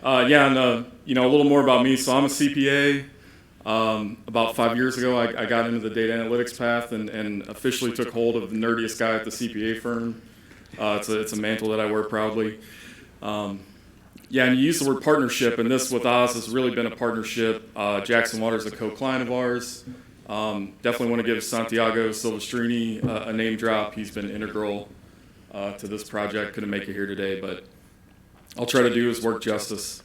Yeah, and a little more about me. So I'm a CPA. About 5 years ago, I got into the data analytics path and officially took hold of the nerdiest guy at the CPA firm. It's a mantle that I wear proudly. Yeah, and you use the word partnership, and this with Oz has really been a partnership. Jackson Water is a co-client of ours. Definitely want to give Santiago Silvestrini a name drop. He's been integral to this project. Couldn't make it here today, but I'll try to do his work justice.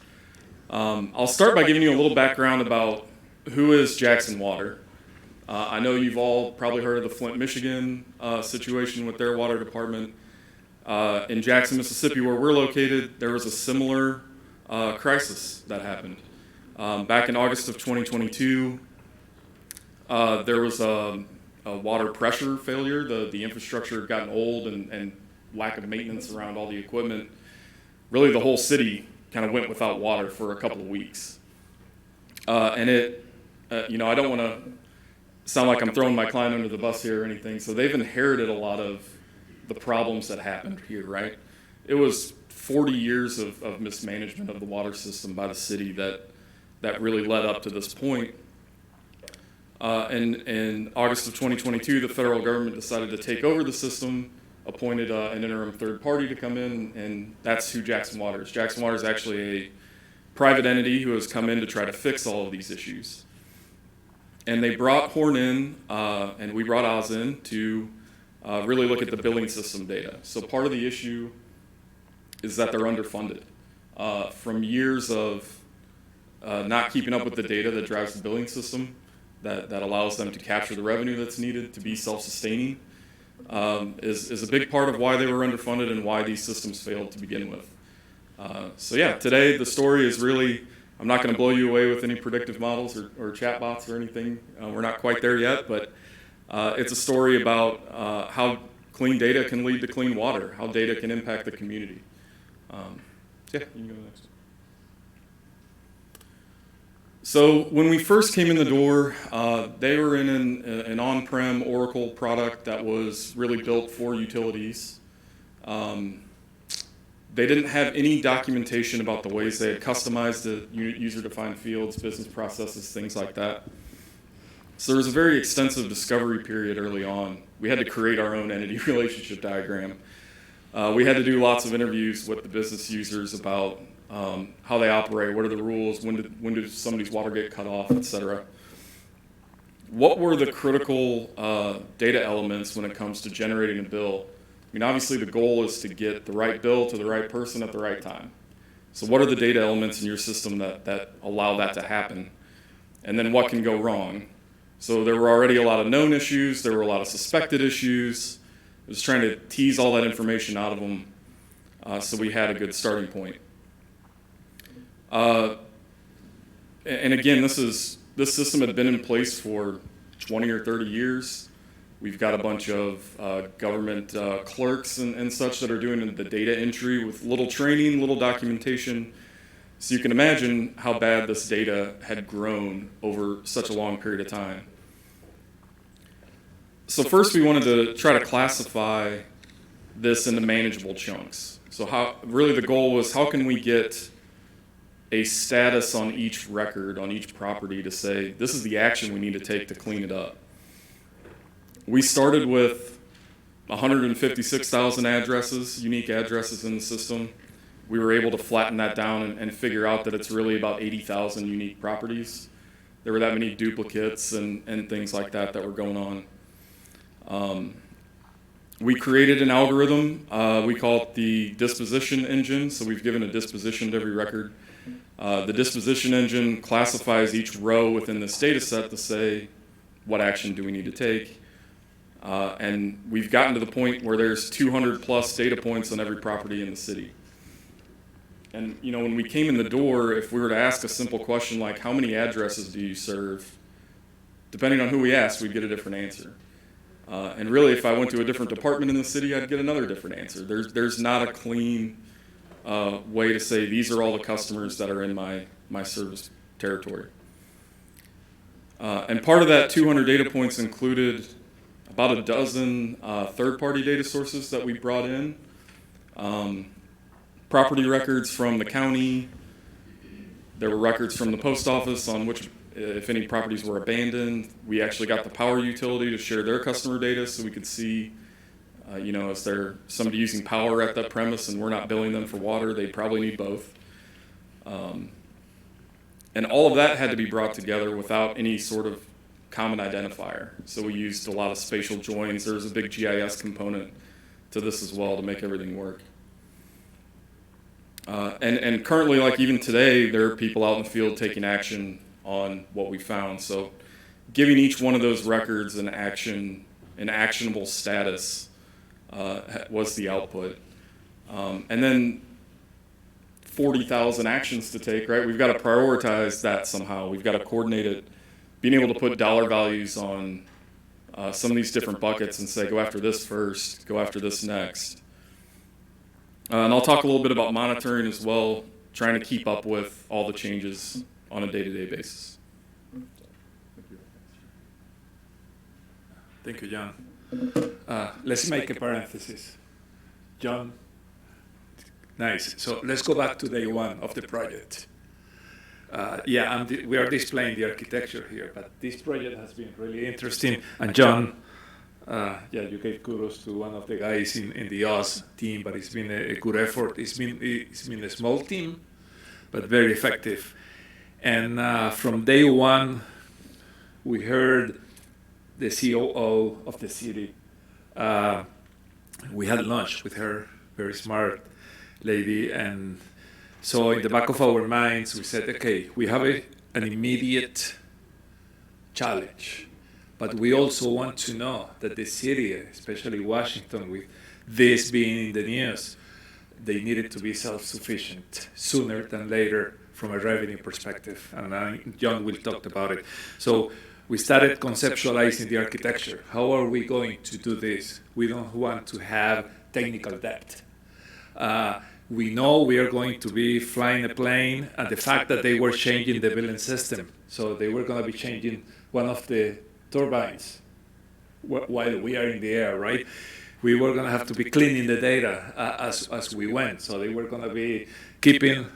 I'll start by giving you a little background about who is Jackson Water. I know you've all probably heard of the Flint, Michigan situation with their water department. In Jackson, Mississippi, where we're located, there was a similar crisis that happened. Back in August of 2022, there was a water pressure failure. The infrastructure had gotten old and lack of maintenance around all the equipment. Really, the whole city kind of went without water for a couple of weeks. And I don't want to sound like I'm throwing my client under the bus here or anything. So they've inherited a lot of the problems that happened here, right? It was 40 years of mismanagement of the water system by the city that really led up to this point. And in August of 2022, the federal government decided to take over the system, appointed an interim third party to come in, and that's who Jackson Water is. Jackson Water is actually a private entity who has come in to try to fix all of these issues. And they brought HORNE in, and we brought Oz in to really look at the billing system data. So part of the issue is that they're underfunded. From years of not keeping up with the data that drives the billing system, that allows them to capture the revenue that's needed to be self-sustaining, is a big part of why they were underfunded and why these systems failed to begin with. So yeah, today the story is really, I'm not going to blow you away with any predictive models or chatbots or anything. We're not quite there yet, but it's a story about how clean data can lead to clean water, how data can impact the community. Yeah, you can go next. So when we first came in the door, they were in an on-prem Oracle product that was really built for utilities. They didn't have any documentation about the ways they had customized the user-defined fields, business processes, things like that. So there was a very extensive discovery period early on. We had to create our own entity relationship diagram. We had to do lots of interviews with the business users about how they operate, what are the rules, when do somebody's water get cut off, et cetera. What were the critical data elements when it comes to generating a bill? I mean, obviously the goal is to get the right bill to the right person at the right time. So what are the data elements in your system that allow that to happen? And then what can go wrong? So there were already a lot of known issues, there were a lot of suspected issues. I was trying to tease all that information out of them so we had a good starting point. And again, this system had been in place for 20 or 30 years. We've got a bunch of government clerks and such that are doing the data entry with little training, little documentation. So you can imagine how bad this data had grown over such a long period of time. So first we wanted to try to classify this into manageable chunks. So really the goal was, how can we get a status on each record, on each property, to say this is the action we need to take to clean it up. We started with 156,000 addresses, unique addresses in the system. We were able to flatten that down and figure out that it's really about 80,000 unique properties. There were that many duplicates and things like that were going on. We created an algorithm. We call it the disposition engine. So we've given a disposition to every record. The disposition engine classifies each row within this data set to say, what action do we need to take? And we've gotten to the point where there's 200 plus data points on every property in the city. And when we came in the door, if we were to ask a simple question like, how many addresses do you serve? Depending on who we asked, we'd get a different answer. And really, if I went to a different department in the city, I'd get another different answer. There's not a clean way to say these are all the customers that are in my service territory. And part of that 200 data points included about a dozen third-party data sources that we brought in. Property records from the county, There were records from the post office on which, if any properties were abandoned. We actually got the power utility to share their customer data so we could see, is there somebody using power at that premise and we're not billing them for water? They'd probably need both. And all of that had to be brought together without any sort of common identifier. So we used a lot of spatial joins. There's a big GIS component to this as well to make everything work. And currently, like even today, there are people out in the field taking action on what we found. So giving each one of those records an actionable status was the output. And then 40,000 actions to take, right? We've got to prioritize that somehow. We've got to coordinate it, being able to put dollar values on some of these different buckets and say, go after this first, go after this next. And I'll talk a little bit about monitoring as well, trying to keep up with all the changes on a day-to-day basis. Thank you, Jon. Let's make a parenthesis. Jon, nice. So let's go back to day one of the project. We are displaying the architecture here, but this project has been really interesting. And Jon, you gave kudos to one of the guys in the Oz team, but it's been a good effort. It's been a small team, but very effective. And from day one, we heard the COO of the city. We had lunch with her, very smart lady, and so in the back of our minds, we said, okay, we have an immediate challenge, but we also want to know that the city, especially Washington, with this being in the news, they needed to be self-sufficient sooner than later from a revenue perspective, and Jon will talk about it. So we started conceptualizing the architecture. How are we going to do this? We don't want to have technical debt. We know we are going to be flying a plane, and the fact that they were changing the billing system, so they were going to be changing one of the turbines while we are in the air, right? We were going to have to be cleaning the data as we went, so they were going to be keeping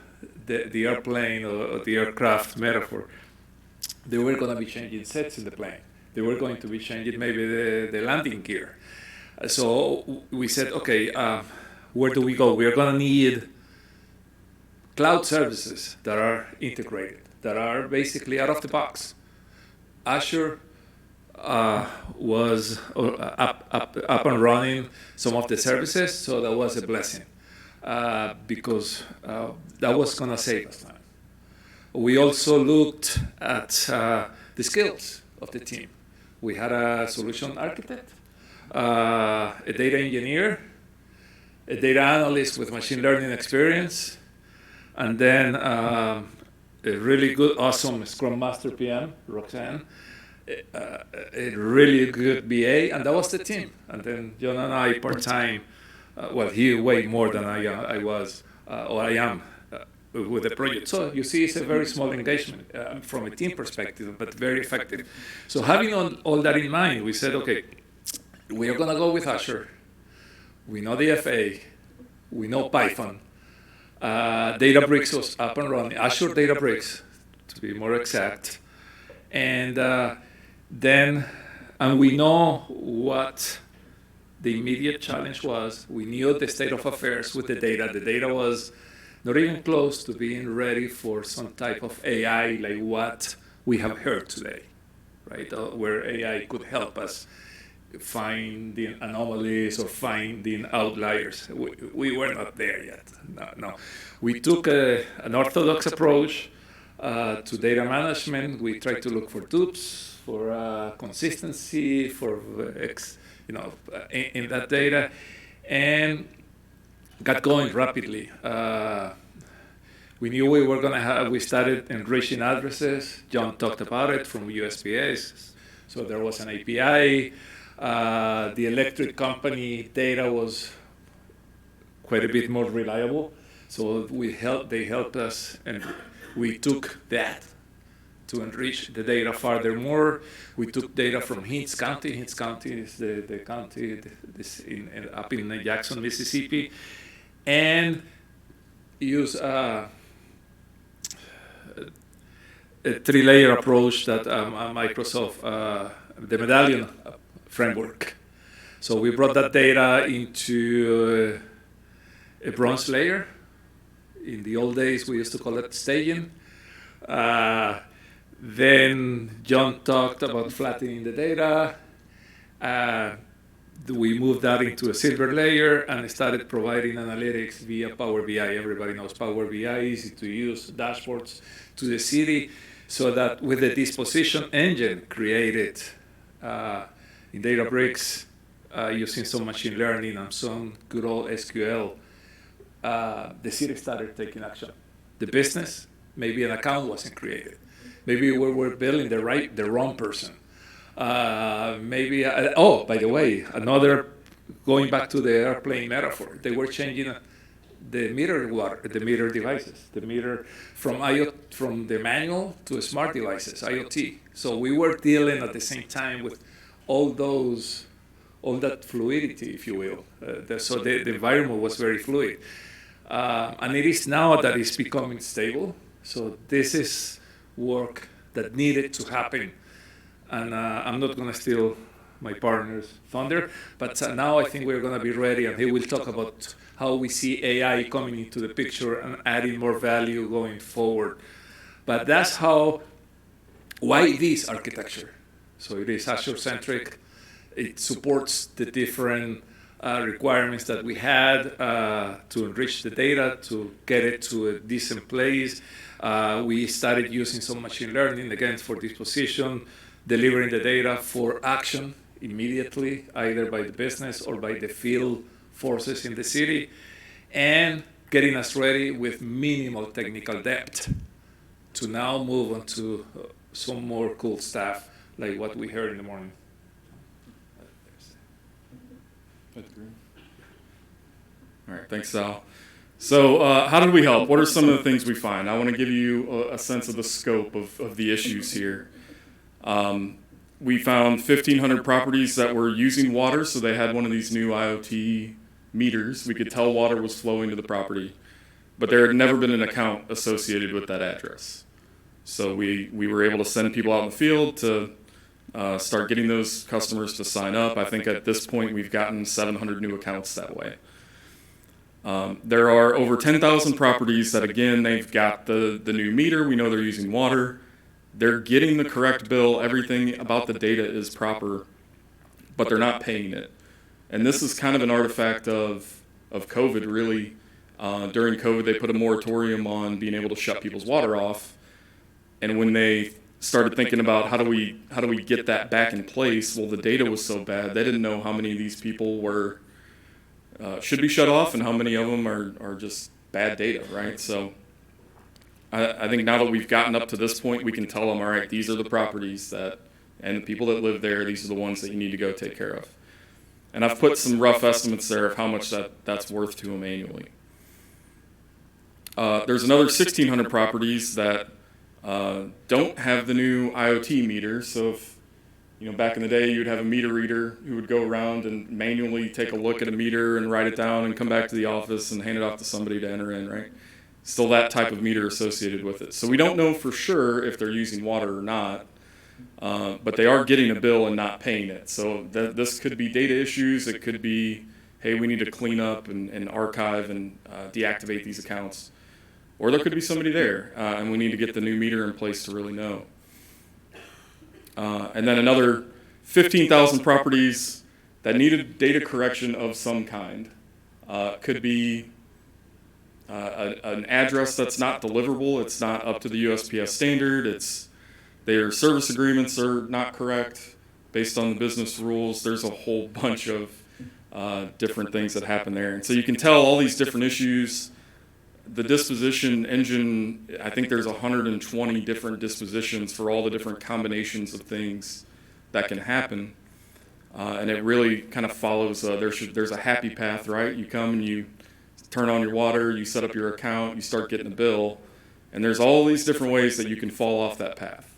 the airplane or the aircraft metaphor. They were going to be changing sets in the plane. They were going to be changing maybe the landing gear. So we said, okay, where do we go? We are going to need cloud services that are integrated, that are basically out of the box. Azure was up and running some of the services, so that was a blessing because that was going to save us time. We also looked at the skills of the team. We had a solution architect, a data engineer, a data analyst with machine learning experience, and then a really good, awesome Scrum Master PM, Roxanne, a really good BA, and that was the team. And then Jon and I part-time, he way more than I was, or I am, with the project. So you see, it's a very small engagement from a team perspective, but very effective. So having all that in mind, we said, okay, we are going to go with Azure. We know the FA. We know Python. Databricks was up and running. Azure Databricks, to be more exact. And we know what the immediate challenge was. We knew the state of affairs with the data. The data was not even close to being ready for some type of AI like what we have heard today, right? Where AI could help us finding anomalies or finding outliers. We were not there yet. No. We took an orthodox approach to data management. We tried to look for dupes, for consistency, for in that data, and got going rapidly. We knew we were going to have. We started enriching addresses. Jon talked about it from USPS. So there was an API. The electric company data was quite a bit more reliable. So they helped us, and we took that to enrich the data furthermore. We took data from Hinds County. Hinds County is the county up in Jackson, Mississippi, and use a three-layer approach that Microsoft, the medallion framework. So we brought that data into a bronze layer. In the old days, we used to call it staging. Then Jon talked about flattening the data. We moved that into a silver layer and started providing analytics via Power BI. Everybody knows Power BI, easy to use, dashboards to the city, so that with the disposition engine created in Databricks, using some machine learning and some good old SQL, the city started taking action. The business, maybe an account wasn't created. Maybe we were billing the wrong person. Maybe, by the way, going back to the airplane metaphor, they were changing the meter devices, the meter from the manual to smart devices, IoT. So we were dealing at the same time with all that fluidity, if you will. So the environment was very fluid. And it is now that it's becoming stable. So this is work that needed to happen. And I'm not going to steal my partner's thunder, but now I think we're going to be ready, and he will talk about how we see AI coming into the picture and adding more value going forward. But that's why this architecture. So it is Azure-centric. It supports the different requirements that we had to enrich the data, to get it to a decent place. We started using some machine learning, again, for disposition, delivering the data for action immediately, either by the business or by the field forces in the city, and getting us ready with minimal technical depth to now move on to some more cool stuff, like what we heard in the morning. All right, thanks, Sal. So how did we help? What are some of the things we find? I want to give you a sense of the scope of the issues here. We found 1,500 properties that were using water, so they had one of these new IoT meters. We could tell water was flowing to the property, but there had never been an account associated with that address. So we were able to send people out in the field to start getting those customers to sign up. I think at this point we've gotten 700 new accounts that way. There are over 10,000 properties that, again, they've got the new meter. We know they're using water. They're getting the correct bill. Everything about the data is proper, but they're not paying it. And this is kind of an artifact of COVID, really. During COVID, they put a moratorium on being able to shut people's water off. And when they started thinking about how do we get that back in place, well, the data was so bad, they didn't know how many of these people were should be shut off and how many of them are just bad data, right? So I think now that we've gotten up to this point, we can tell them, all right, these are the properties and the people that live there, these are the ones that you need to go take care of. And I've put some rough estimates there of how much that's worth to them annually. There's another 1,600 properties that don't have the new IoT meter. So if, back in the day, you'd have a meter reader who would go around and manually take a look at a meter and write it down and come back to the office and hand it off to somebody to enter in, right? Still that type of meter associated with it. So we don't know for sure if they're using water or not, but they are getting a bill and not paying it. So this could be data issues. It could be, hey, we need to clean up and archive and deactivate these accounts. Or there could be somebody there, and we need to get the new meter in place to really know. And then another 15,000 properties that needed data correction of some kind. Could be an address that's not deliverable. It's not up to the USPS standard. Their service agreements are not correct based on the business rules. There's a whole bunch of different things that happen there. And so you can tell all these different issues. The disposition engine, I think there's 120 different dispositions for all the different combinations of things that can happen. And it really kind of follows, there's a happy path, right? You come and you turn on your water, you set up your account, you start getting a bill, and there's all these different ways that you can fall off that path.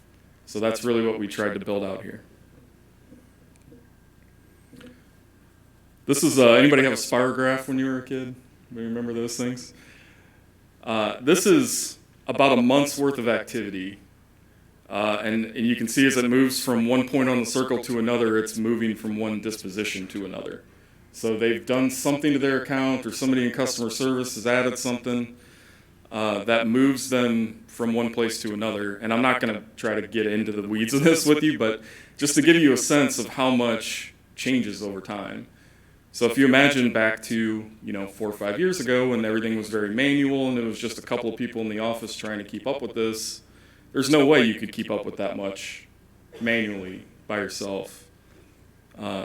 So that's really what we tried to build out here. This is, anybody have a spirograph when you were a kid? Do you remember those things? This is about a month's worth of activity. And you can see as it moves from one point on the circle to another, it's moving from one disposition to another. So they've done something to their account, or somebody in customer service has added something that moves them from one place to another. And I'm not going to try to get into the weeds of this with you, but just to give you a sense of how much changes over time. So if you imagine back to 4 or 5 years ago when everything was very manual and it was just a couple of people in the office trying to keep up with this, there's no way you could keep up with that much manually by yourself.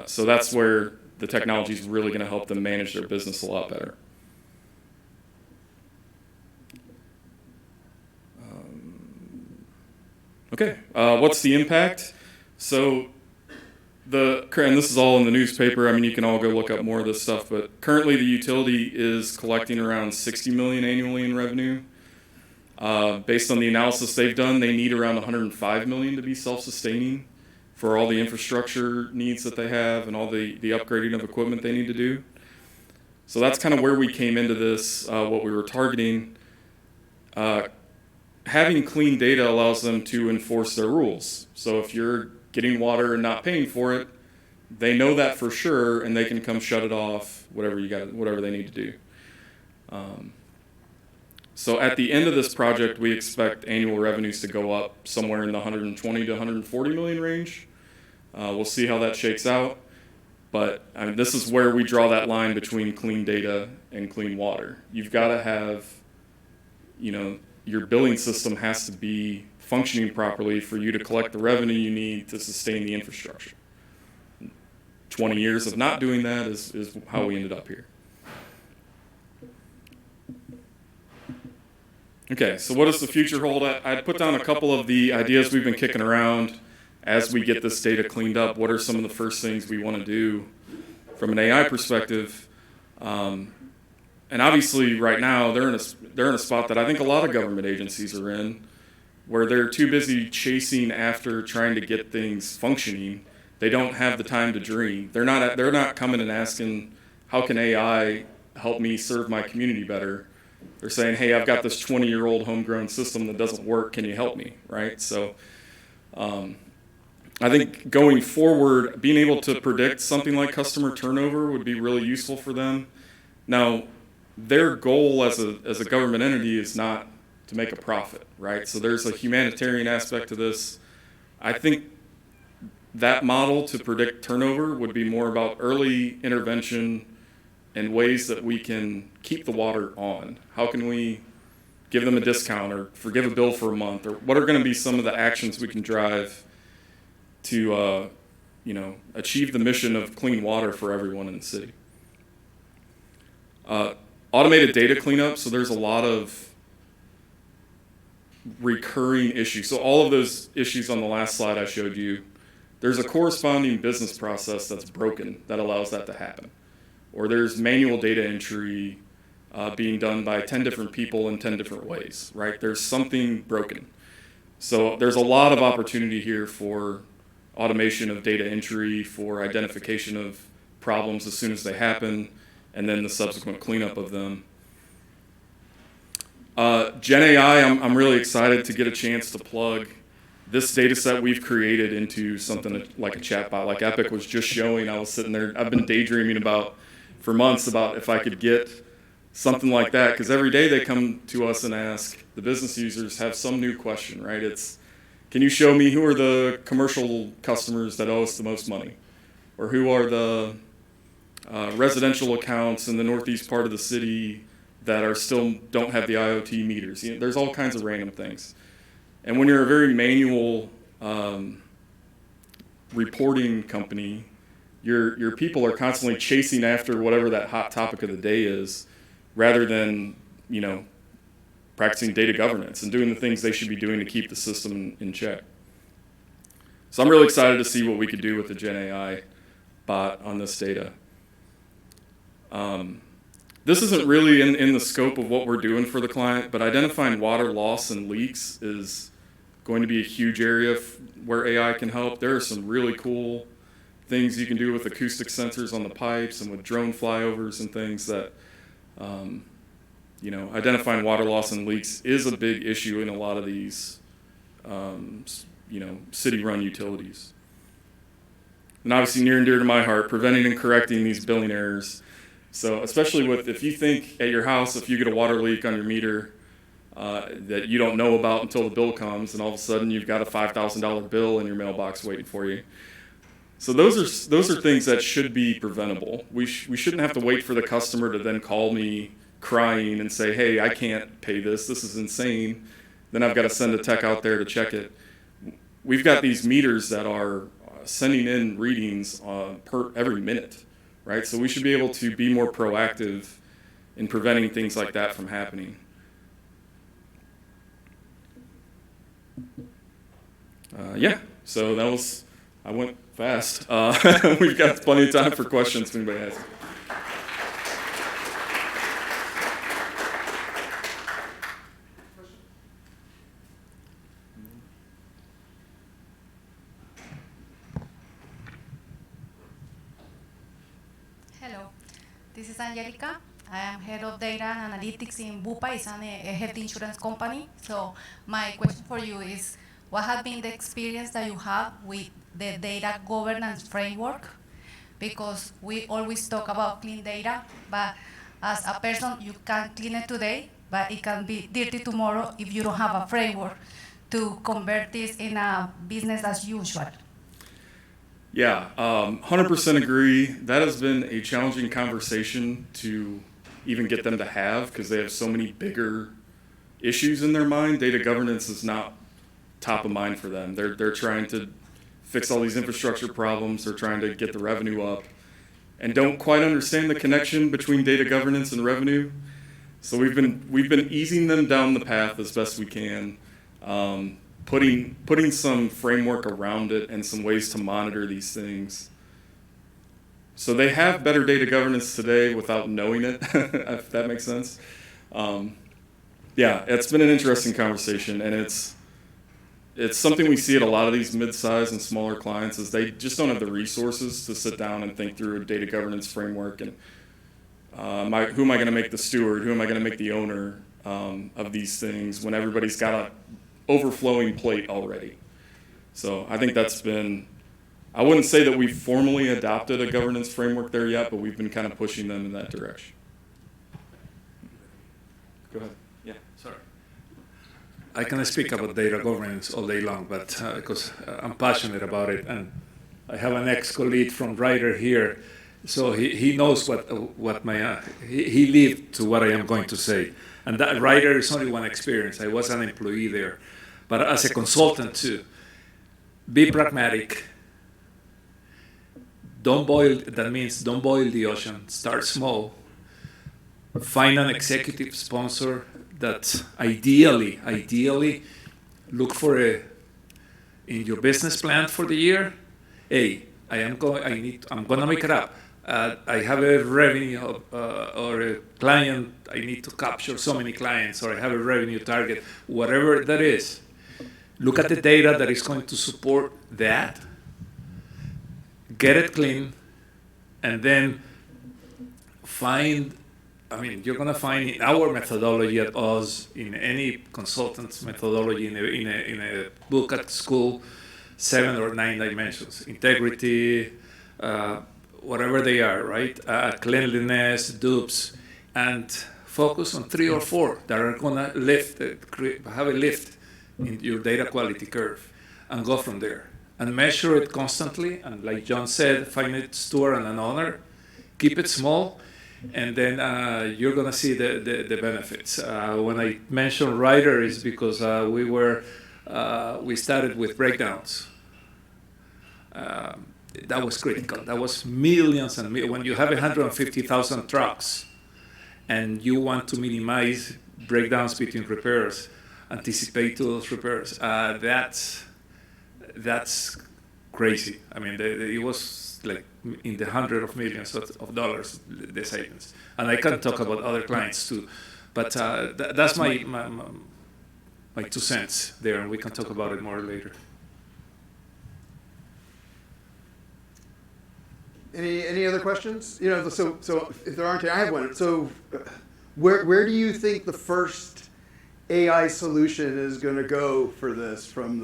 So that's where the technology is really going to help them manage their business a lot better. Okay, what's the impact? So and this is all in the newspaper. I mean, you can all go look up more of this stuff, but currently the utility is collecting around $60 million annually in revenue. Based on the analysis they've done, they need around $105 million to be self-sustaining for all the infrastructure needs that they have and all the upgrading of equipment they need to do. So that's kind of where we came into this, what we were targeting. Having clean data allows them to enforce their rules. So if you're getting water and not paying for it, they know that for sure, and they can come shut it off, whatever they need to do. So at the end of this project, we expect annual revenues to go up somewhere in the 120 to 140 million range. We'll see how that shakes out. But this is where we draw that line between clean data and clean water. You've got to have, your billing system has to be functioning properly for you to collect the revenue you need to sustain the infrastructure. 20 years of not doing that is how we ended up here. Okay, so what does the future hold? I put down a couple of the ideas we've been kicking around as we get this data cleaned up. What are some of the first things we want to do from an AI perspective? And obviously right now they're in a spot that I think a lot of government agencies are in, where they're too busy chasing after trying to get things functioning. They don't have the time to dream. They're not coming and asking, how can AI help me serve my community better? They're saying, hey, I've got this 20-year-old homegrown system that doesn't work. Can you help me? Right? So I think going forward, being able to predict something like customer turnover would be really useful for them. Now, their goal as a government entity is not to make a profit, right? So there's a humanitarian aspect to this. I think that model to predict turnover would be more about early intervention and ways that we can keep the water on. How can we give them a discount or forgive a bill for a month? Or what are going to be some of the actions we can drive to achieve the mission of clean water for everyone in the city? Automated data cleanup, so there's a lot of recurring issues. So all of those issues on the last slide I showed you, there's a corresponding business process that's broken that allows that to happen. Or there's manual data entry being done by 10 different people in 10 different ways, right? There's something broken. So there's a lot of opportunity here for automation of data entry, for identification of problems as soon as they happen, and then the subsequent cleanup of them. Gen AI, I'm really excited to get a chance to plug this data set we've created into something like a chatbot, like Epic was just showing. I was sitting there, I've been daydreaming for months about if I could get something like that, because every day they come to us and ask, the business users have some new question, right? It's, can you show me who are the commercial customers that owe us the most money? Or who are the residential accounts in the northeast part of the city that are still don't have the IoT meters? There's all kinds of random things. And when you're a very manual reporting company, your people are constantly chasing after whatever that hot topic of the day is, rather than practicing data governance and doing the things they should be doing to keep the system in check. So I'm really excited to see what we could do with the Gen AI bot on this data. This isn't really in the scope of what we're doing for the client, but identifying water loss and leaks is going to be a huge area where AI can help. There are some really cool things you can do with acoustic sensors on the pipes and with drone flyovers and things that, identifying water loss and leaks is a big issue in a lot of these city-run utilities. And obviously near and dear to my heart, preventing and correcting these billing errors. So especially if you think at your house, if you get a water leak on your meter that you don't know about until the bill comes, and all of a sudden you've got a $5,000 bill in your mailbox waiting for you. So those are things that should be preventable. We shouldn't have to wait for the customer to then call me crying and say, hey, I can't pay this. This is insane. Then I've got to send a tech out there to check it. We've got these meters that are sending in readings every minute, right? So we should be able to be more proactive in preventing things like that from happening. So I went fast. We've got plenty of time for questions if anybody has. Hello, this is Angelica. I am head of data and analytics in Bupa. It's a health insurance company. So my question for you is, what has been the experience that you have with the data governance framework? Because we always talk about clean data, but as a person, you can clean it today, but it can be dirty tomorrow if you don't have a framework to convert this in a business as usual. Yeah, 100% agree. That has been a challenging conversation to even get them to have because they have so many bigger issues in their mind. Data governance is not top of mind for them. They're trying to fix all these infrastructure problems. They're trying to get the revenue up and don't quite understand the connection between data governance and revenue. So we've been easing them down the path as best we can. Putting some framework around it and some ways to monitor these things. So they have better data governance today without knowing it, if that makes sense. It's been an interesting conversation, and it's something we see at a lot of these mid-size and smaller clients is they just don't have the resources to sit down and think through a data governance framework and who am I going to make the steward, who am I going to make the owner of these things when everybody's got a overflowing plate already. So I think that's been, I wouldn't say that we've formally adopted a governance framework there yet, but we've been kind of pushing them in that direction. Go ahead. Yeah. Sorry. I can speak about data governance all day long, but because I'm passionate about it, and I have an ex-colleague from Ryder here, so he knows what my he lived to what I am going to say. And that Ryder is only one experience. I was an employee there. But as a consultant too, be pragmatic. That means don't boil the ocean. Start small. Find an executive sponsor that ideally look for in your business plan for the year. Hey, I'm gonna make it up. I have a revenue or a client, I need to capture so many clients, or I have a revenue target, whatever that is. Look at the data that is going to support that, get it clean, and then you're going to find in our methodology at us, in any consultant's methodology, in a book at school, 7 or 9 dimensions. Integrity, whatever they are, right? Cleanliness, dupes, and focus on 3 or 4 that are going to have a lift in your data quality curve, and go from there. And measure it constantly, and like Jon said, find a steward and an owner, keep it small, and then you're going to see the benefits. When I mentioned Ryder is because we started with breakdowns. That was critical. That was millions and millions. When you have 150,000 trucks and you want to minimize breakdowns between repairs, anticipate to those repairs, that's crazy. I mean, it was like in the hundreds of millions of dollars, the savings. And I can talk about other clients too, but that's my 2 cents there, and we can talk about it more later. Any other questions? So if there aren't, I have one. So where do you think the first AI solution is going to go for this, from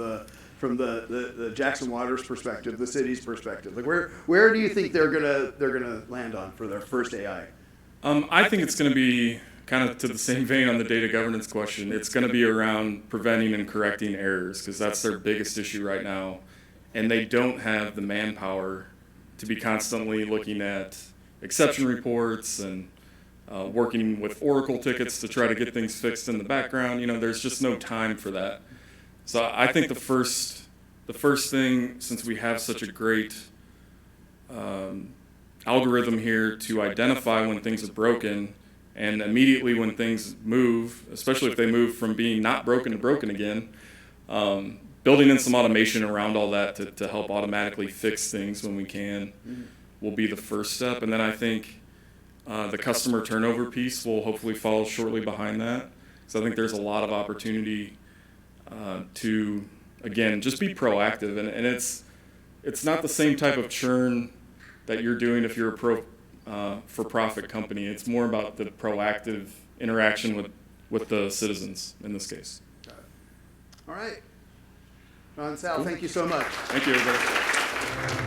from the Jackson Waters perspective, the city's perspective? Like where do you think they're gonna land on for their first AI? I think it's going to be kind of to the same vein on the data governance question. It's going to be around preventing and correcting errors, because that's their biggest issue right now. And they don't have the manpower to be constantly looking at exception reports and working with Oracle tickets to try to get things fixed in the background. You know, there's just no time for that. So I think the first thing, since we have such a great algorithm here to identify when things are broken, and immediately when things move, especially if they move from being not broken to broken again, building in some automation around all that to help automatically fix things when we can will be the first step. And then I think the customer turnover piece will hopefully follow shortly behind that. So I think there's a lot of opportunity to, again, just be proactive. And it's not the same type of churn that you're doing if you're a for-profit company. It's more about the proactive interaction with the citizens in this case. All right. Ron, Sal, thank you so much. Thank you, everybody.